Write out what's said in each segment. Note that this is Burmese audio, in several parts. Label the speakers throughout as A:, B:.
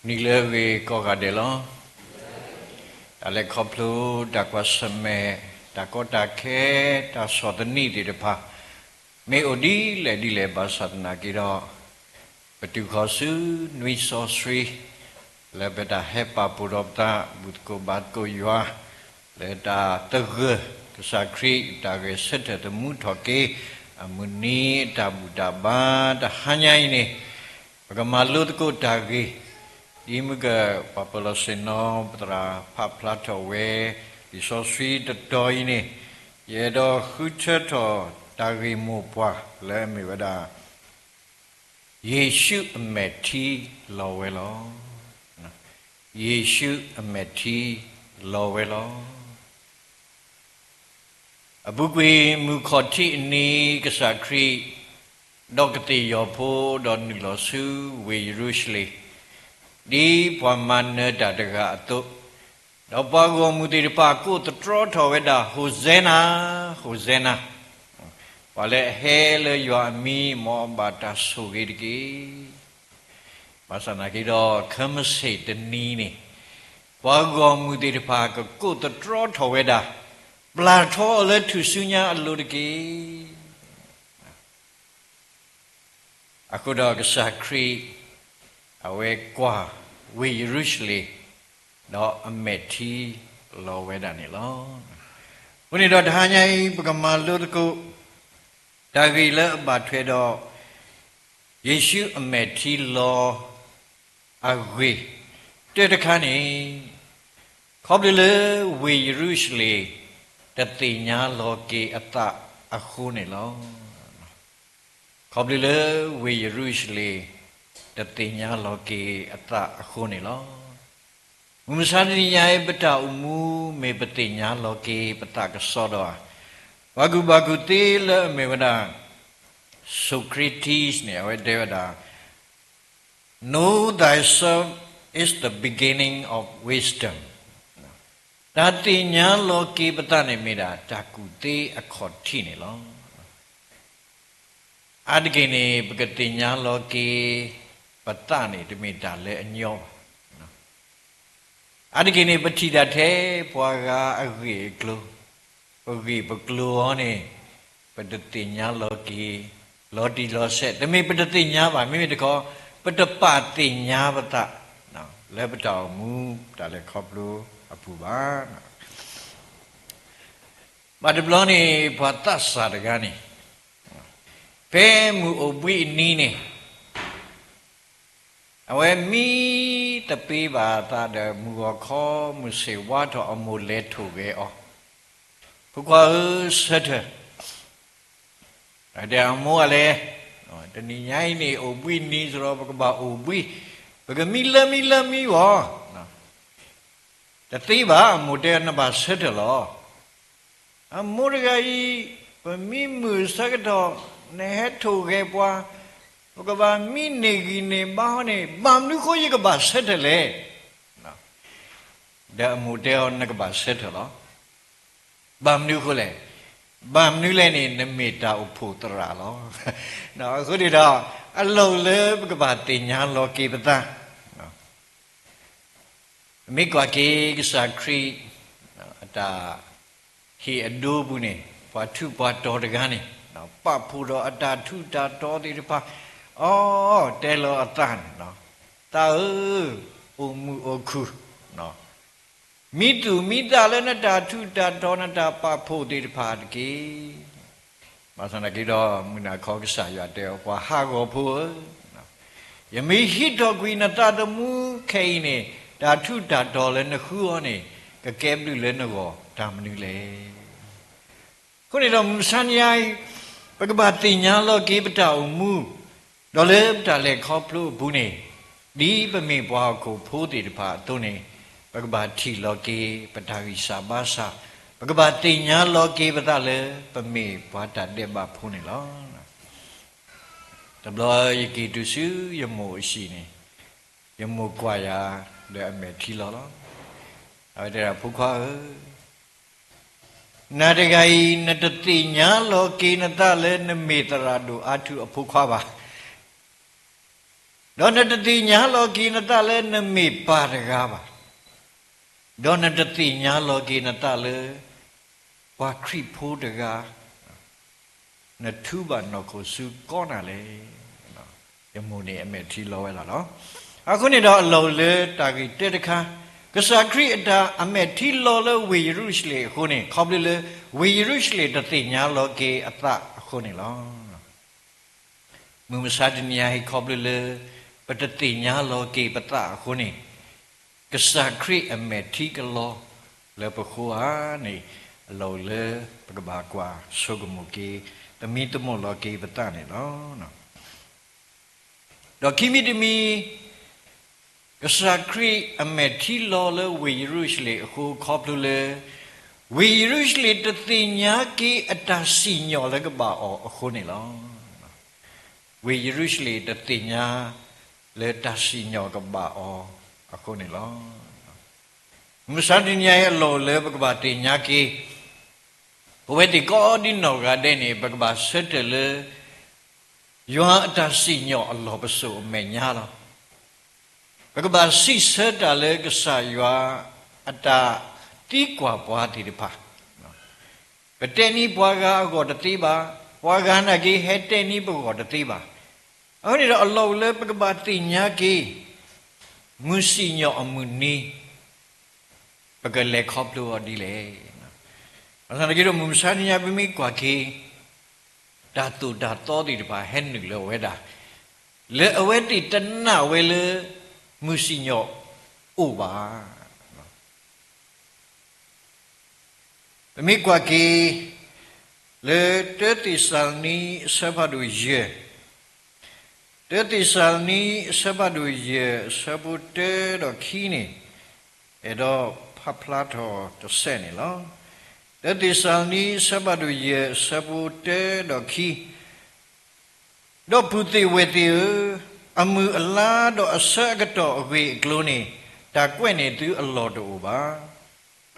A: Nilewe kogadelo, ale koplu dakwasame, dakota ke, da sodani di depa. Me odi le di le basat nagido, betu kosu nui sosri, le beda hepa purobda butko batko yua, le da tege kesakri da ge sete temu toke, amuni da budaba da hanya ini, bagaimana ko dagi. Imuga papalasino patra paplato we isosri the doine yedo huchato dagi mupwa le mi vada Yeshu meti lowelo Yeshu meti lowelo Abugwe mukoti ni kasakri dokati yopo don nilosu we Jerusalem Di pamana dadaga atu, dapago mudiripa ku tertrotho weda Hosanna, Hosanna. Wale hele yoami mo bata sugirgi. Pasana kido kamse tenini. Pago mudiripa ku tertrotho weda plato le tusunya alurgi. Aku dah kesakri. Awe kwa we Jerusalem do ameti lo wedani lo. Uni do dhanyai bagamalur ku dagi le batwe do Yesu ameti lo awe. Tedakani koble we Jerusalem tatinya lo ke ata akune lo. Koble we Jerusalem Tatinya loki ata akuni lo. Umusani nyai beta umu me betinya loki beta kesodoa. Bagu baguti le me beda Socrates ne awe devada. Know thyself is the beginning of wisdom. Tatinya loki beta ne meda takuti akoti ne lo. Adgini begetinya loki Patani to me dale and yo. Adigini batida te, poaga agri glue, agri but glue on it, but the tinya loki, lodi lo set. The me but the tinya by me to call, but the patinya bata. Now, lebata move, dale coblu, apuba. But the blonny patasa the gani. Pemu obi nini. Awe mi tapi bata de muako musewa to amule tuge o. Pukwa sete. Ada amu ale. Tani nyai ni obi ni sura bakaba obi. Baga mila mi wa. Tapi ba mude na ba sete lo. Amurgai mi musakato ne tuge pwa. Okaba minegi ne bahane bamnu ko ye kaba setele da model na kaba setelo bamnu ko le bamnu le ni namita uputara lo no ko di da alo le kaba tinya lo ki pata no mi kwa ki sakri ata hi adu bu ne pa thu pa to de gan ni no pa phu do ata thu ta to di pa Oh, telo atan, no. Tahu, umu oku, no. Mitu, mita le na da tu da dona da pa po di padki. Masana kido muna koksa ya deo kwa hago po. No. Yami hito gwi na ta da mu kei ne da tu da do le na huo ne ka keblu le na go da mnu le. Kuni do musanyai pagabati nya lo ki bata umu. Dole dale koplu bune di pemi bwa ko phodi de pha tone bagabati loki patawi sabasa bagabati nya loki batale pemi bwa ta de ba phone lo tablo yiki tu su yamo shi ni yamo kwa ya de ame thi lo avera phukha nadagai natati nya loki natale nametara do atu aphukha ba ဒေါနတတိညာလောကိနတလဲနမိပါရကားပါဒေါနတတိညာလောကိနတလဲဘာခရိဖိုးတကားနထုဘနောကိုစုကောနာလေနော်ယမုန်နေအမေထီလောဝဲလာနော်အခုနေတော့အလုံးလေတာဂီတေတခါကစားခရိအတာအမေထီလောလဝေယရုရှလေခုနေခေါပလေဝေယရုရှလေတတိညာလောကေအတအခုနေလောမူမစာဒနီယာဟိခေါပလေပတတိညာလောကေပတအခုနေကစားခရိအမေထီကလောလေပခုဟာနေအလုံးလေပကဘာကွာဆုဂမုကေတမီတမောလောကေပတနေနော်တော့ခိမိတမီကစားခရိအမေထီလောလဝေယရုရှလေအခုခေါပလေဝေယရုရှလေတတိညာကေအတစီညောလကဘာအောအခုနေလောဝေယရုရှလေတတိညာလေတစီညောကဘာအောအခုနေလောမစဒိညာရဲ့လောလေဘကဘာတိညာကေဘဝတိကောဒီနောကတဲ့နေဘကဘာစက်တလေယောအတစီညောအလောပစုအမေညာလောဘကဘာစိစက်တလေကဆာယောအတတိကွာဘွားတိတဖာပတေနီဘွားကအကောတတိပါဘွားကနာကေဟဲတေနီဘကောတတိပါအဲ့ဒီတော့အလောလေဘကဘာတိညာကေမုစီညောအမှုနီပကလေခေါပလို့ဒီလေအဲ့ဒါကြီးတော့မုစာညာပြမိကွာကေဓာတုဓာတော်ဒီတပါဟဲနုလောဝဲတာလေအဝဲတိတနဝဲလေမုစီညောဥပါပြမိကွာကေလေတတိစလနီဆဘဒူယေတတိစလနီဆဘဒူယေဆဘုတေတော့ခီနေအဲ့တော့ဖဖလာတော်တဆဲနေလောတတိစလနီဆဘဒူယေဆဘုတေတော့ခီတော့ပုတိဝေတိအမှုအလားတော့အဆက်ကတော့အဝေကလုံးနေတာကွက်နေသူအလော်တူပါ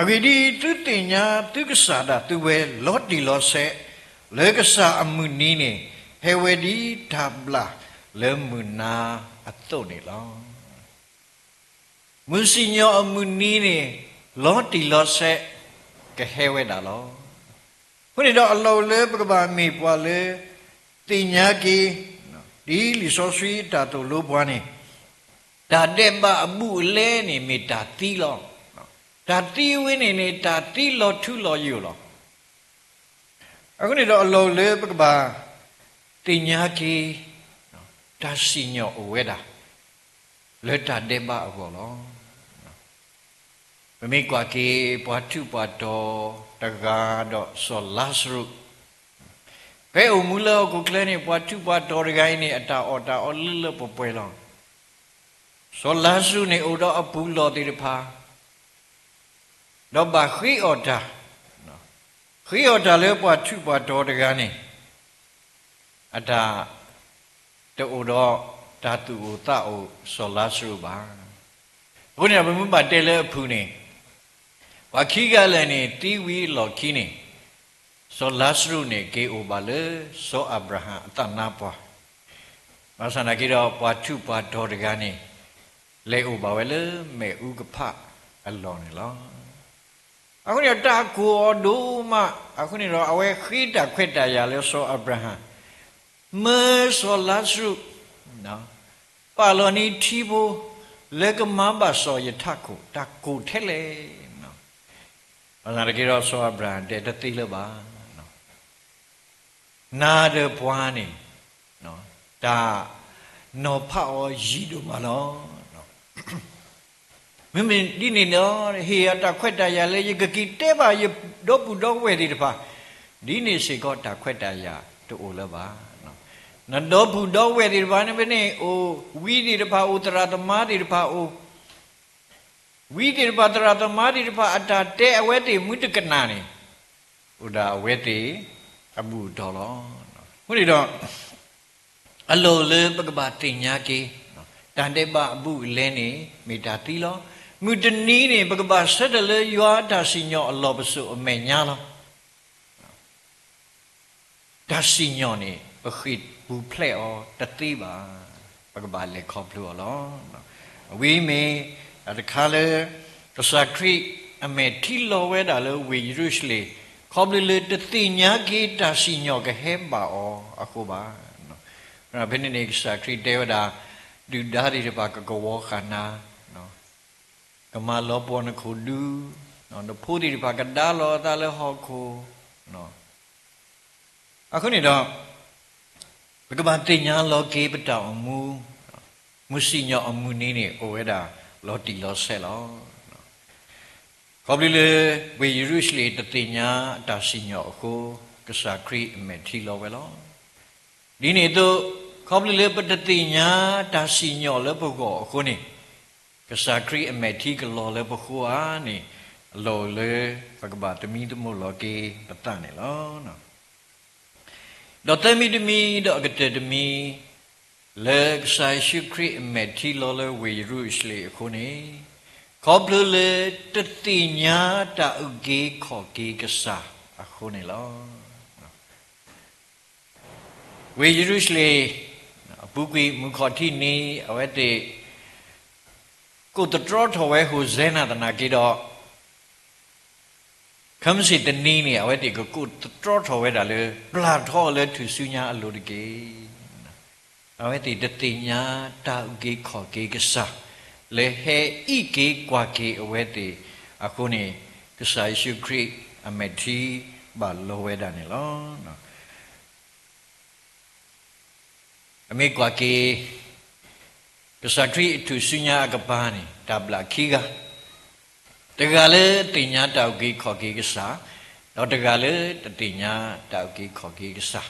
A: အဝေဒီသူတင်ညာသူကစားတာသူဝဲလော်တီလော်ဆက်လေကစားအမှုနီးနေဟေဝေဒီဒါဘလာလေမူနာအတုတ်နေလောမူစီညောအမှုနီးနေလော်တီလော်ဆက်ကဟဲဝဲတာလောခုနေတော့အလောလေပကဘာမိပွားလေတင်ညာကြီးဒီလီဆိုဆွီတာတူလိုဘွားနေဒါတဲ့ပါအမှုလဲနေမိတာတီးလောဒါတီးဝင်းနေနေတာတီးလောထုလောယူလောအခုနေတော့အလောလေပကဘာတင်ညာကြီးဒါစီညောအဝဲတာလက်တာတဲ့ပါအကောလောမမေကွာကေပွားထုပွားတော်တကားတော့ဆောလာစရုဘယ်အမူလောကိုကလဲနေပွားထုပွားတော်တကိုင်းနေအတာအော်လလပွဲလောဆောလာစရုနေဥတော်အပူလောတိတဖာတော့ဘာခိအော်တာခိအော်တာလဲပွားထုပွားတော်တကားနေအတာတူတော့ဓာတုကိုတအိုဆောလာစရုပါဘုန်းကြီးဘုမတဲလဲဖူးနေဝခိကလည်းနေတီဝီလော်ခီနေဆောလာစရုနေကေအိုပါလေဆောအဗြဟံအတနာပွားမဆန္ဒကြီးတော့ပွားထုပွားတော်တကားနေလေအိုပါဝဲလေမဲဥကဖအလောနေလောအခုနေတာကိုဒိုမအခုနေတော့အဝဲခိတာခွတ်တာရလဲဆောအဗြဟံမဲဆောလာစရုနော်ပါလောနီထီဘူလေကမဘာဆောယထခုတကူထဲလေနော်ဘာသာကြတော့ဆောအဗြဟံတဲ့တတိလပါနော်နာရဘွားနေနော်ဒါနော်ဖောက်ရီတို့မလောနော်မင်းဒီနေနော်ဟေရတခွက်တရလေယကကီတဲပါယတော့ဘူးတော့ဝဲဒီတပါဒီနေစေကောတခွက်တရတို့လပါနတော့ဘူးတော့ဝဲဒီဘာနေဘနေအိုဝီဒီတဖာဥတရာသမားဒီတဖာအိုဝီဒီတဖာတရာသမားဒီတဖာအတာတဲအဝဲတိမုတကနာနေဥဒါအဝဲတိအမှုတော်လောဟုတ်ပြီတော့အလိုလေပကဘာတင်ညာကေတန်တဲ့ပါအမှုလဲနေမိတာတီလောမုတနီးနေပကဘာဆက်တလေရွာတာစီညောအလောပစုအမေညာလောဒါစီညောနေပခိဘူးဖလက်အောတတိပါ ကဘာလေခေါပလူလောဝီမေတခါလေကစားခရီအမေတီလောဝဲတာလေဝီရုရှလေခေါပလူလေတတိညာဂီတာစီညောကဟဲပါအောအခုပါနော်ဘယ်နေကစားခရီတေဝဒါဒူဒါရီပါကကောခနာနော်ကမလောပေါ်နခုဒူနော်ဖိုးဒီပါကဒါလောတာလေဟောခိုနော်အခုနေတော့ဘဂဗန်တင်ညာလောကေပတောင်မူမုစီညောအမှုနေနေအိုဝဲတာလောတီလောဆဲလောခေါပလီလေဝေရုရှလေတတင်ညာတာစီညောအခုကစားခရီအမေထီလောပဲလောဒီနေ့တော့ခေါပလီလေပတတင်ညာတာစီညောလေပုဂ္ဂိုလ်အခုနေကစားခရီအမေထီကလောလေပုဂ္ဂိုလ်အားနေအလောလေဘဂဗတ်တမီတမို့လောကေပတန်နေလောနော်တော့တမီတမီတော့ကတဲ့တမီလေဆိုင်ရှိခရီအမေတီလောလေဝေရုရှလေအခုနေခေါပလလေတတိညာတာဥကေခေါ်ကေကစားအခုနေလောဝေရုရှလေပုကွေမူခေါ်တိနေအဝဲတဲ့ကိုတတော်ထော်ဝဲဟိုဇဲနာတနာကေတော့ခမစီတနီးနေအဝဲတဲ့ကိုတော်ထော်ဝဲတာလေပလာထော်လေသူစုညာအလိုတကေအဝဲတဲ့တတိညာတာဥကေခေါ်ကေကစားလေဟဲဤကေကွာကေအဝဲတဲ့အခုနေကစားရှုခရစ်အမေတီဘာလောဝဲတာနေလောနော်အမေကွာကေကစားခရစ်သူစုညာကပါနေတဘလာခီကတကယ်လေတင်ညာတောက်ကြီးခေါ်ကြီးကစားတော့တကယ်လေတင်ညာတောက်ကြီးခေါ်ကြီးကစား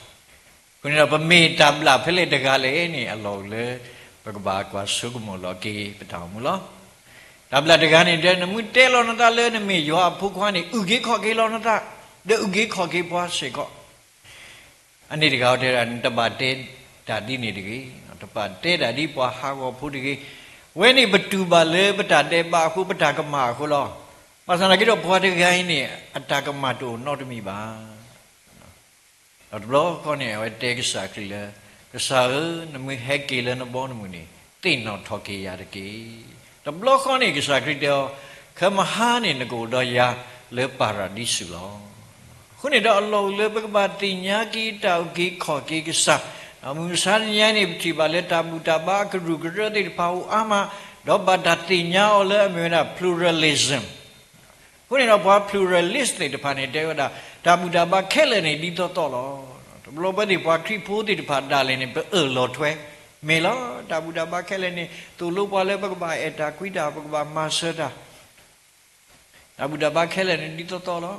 A: ခုနကပမေတဘလာဖလေတကယ်လေနေအလောလေဘဂဘာကွာဆုကမောလောကေပတောင်မလို့တဘလာတကယ်နေတဲ့နမှုတဲလောနတာလေနမေယောဖုခွားနေဥကြီးခေါ်ကြီးလောနတာတဲ့ဥကြီးခေါ်ကြီးပွားစေကောအနေတကောတဲ့တပတ်တဲဒါတိနေတကြီးတပတ်တဲဒါတိပွားဟာကောဖုတကြီးဝဲနေဘတူပါလေပတတဲပါခုပတကမခုလောမဆန္ဒကိတော့ဘွားတကိုင်းနေအတကမတူတော့တမိပါတော့ဘလောကောနေဝဲတဲကစားခရီလေကစားနမဟဲကေလနဘောနမနေတိတ်တော့ထော်ကေရတကေတော့ဘလောကောနေကစားခရီတော့ခမဟာနေငကိုတော့ရလေပါရာဒီစုလောခုနေတော့အလောလေပကပတိညာကီတောက်ကြီးခေါ်ကြီးကစားအမှုစားဉာဏ်နေပြီပါလေတာမူတာဘာကရုကရတဲ့ပါဦးအမတော့ဘာတတိညာော်လေအမြဲတမ်း pluralism ခုနေတော့ဘာ pluralist တဲ့တဖာနေတဲ့တာမူတာဘာခဲလေနေဒီတော့လောဘလောဘဒီဘာခရီဖိုးတဲ့တဖာဒါလည်းနေလောထွဲမေလောတာမူတာဘာခဲလေနေသူလို့ပါလေဘကဘာအတာကွီတာဘကဘာမာဆတာတာမူတာဘာခဲလေနေဒီတော့လော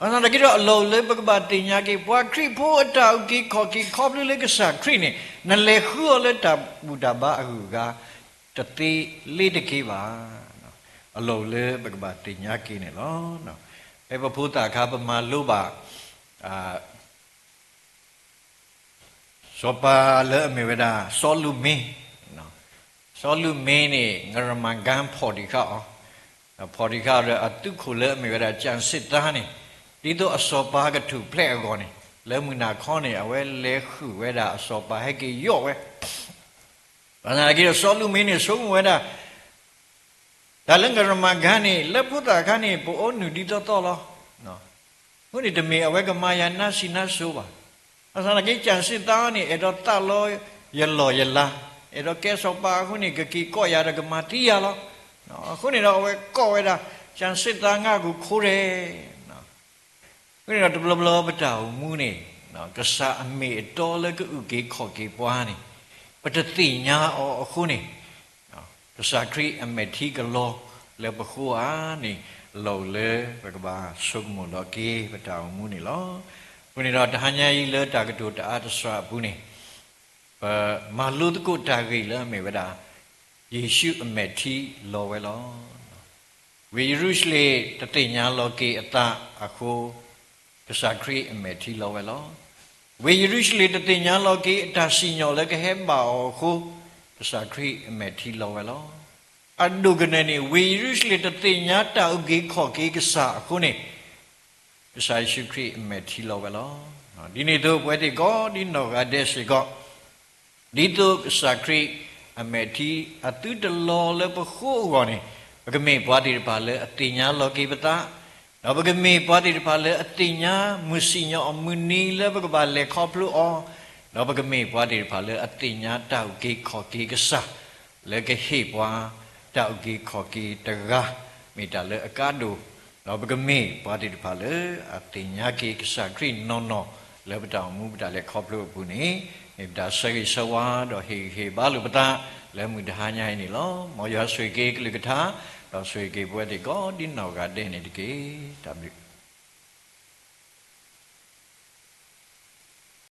A: အဲ့ဒါကြည့်တော့အလောလေဘကဘာတင်ညာကေဘွားခရီဖိုးအတောက်ကြီးခေါ်ကြီးခေါပလလေကစားခရီနေနလေခူလေတာမူတာဘာအခုကတတိလေးတကေပါအလောလေဘကဘာတင်ညာကေနေလောနော်အဲ့ဘဖို့တာခါပမာလို့ပါစောပါလေအမေဝဒစောလူမင်းနော်စောလူမင်းနေငရမန်ကန်ဖော်ဒီခါဖော်ဒီခါရအတုခုလေအမေဝဒကြံစစ်သားနေဒီတော့အစောပါကထုဖလက်အကောနေလဲမနာခေါနေအဝဲလဲခုဝဲတာအစောပါဟဲကေရော့ဝဲဘာသာကြီးစောလူမင်းနေဆုံးဝဲတာဒါလည်းငရမဂန်နေလက်ဖုတာခန်းနေပိုအိုနူဒီတော့လောနော်ခုနေတမေအဝဲကမာယာနာစီနာဆိုပါဘာသာကြီးကြံစစ်သားနေအဲ့တော့တလောရလောရလာအဲ့တော့ကဲစောပါခုနေကကီကော့ရတဲ့ကမာတီရလောနော်ခုနေတော့အဝဲကော့ဝဲတာကြံစစ်သားငါကိုခိုးတယ်ဘယ်တော့ဘလဘလပတောင်မူနေနော်ကစားအမေတော်လည်းကဥကေခေါ်ကေပွားနေပတတိညာအောအခုနေနော်ကစားခရီအမေတီကလောလေဘခုအားနေလောလေဘကဘာဆုကမလောကေပတောင်မူနေလောဘုနေတော့တဟညာကြီးလေတာကတူတအားတဆွဘူးနေမာလူတကုတာဂိလေမေဝဒယေရှုအမေတီလောဝဲလောဝေရုရှလေတတိညာလောကေအတအခုကစားခရီအမေတီလောဝဲလောဝေရုရှလေတတိညာလောကေအတစီညောလေကဟဲပါခုကစားခရီအမေတီလောဝဲလောအဒုကနေနေဝေရုရှလေတတိညာတောက်ကေခေါ်ကေကစားအခုနေကစားရှုခရီအမေတီလောဝဲလောဒီနေ့တော့ဘွဲတိကောဒီနောကတဲ့စီကော ဒီတော့စာခရီအမေတီအတူတလောလည်းပခိုးကောနေပကမေပွားတိတပါလေအတိညာလောကိပတာတော့ပကမေပွားတိတပါလေအတိညာမုစီညောအမနီလည်းပကပါလေခေါပလူအောတော့ပကမေပွားတိတပါလေအတိညာတောက်ကိခေါကိကစားလေကဟေပွားတောက်ကိခေါကိတကားမိတလေအကားတို့တော့ပကမေပွားတိတပါလေအတိညာကိကစားခရီနော်နော်လေပတောင်မူပတာလေခေါပလူဘူးနေမိတာဆေဆဝါတော့ဟေဘာလူပတာလဲမှုတဟာညာနေလောမောရဆွေကေကလကထာတော့ဆွေကေပွဲတိကောဒီနောက်ကတဲ့နေတကေဒါ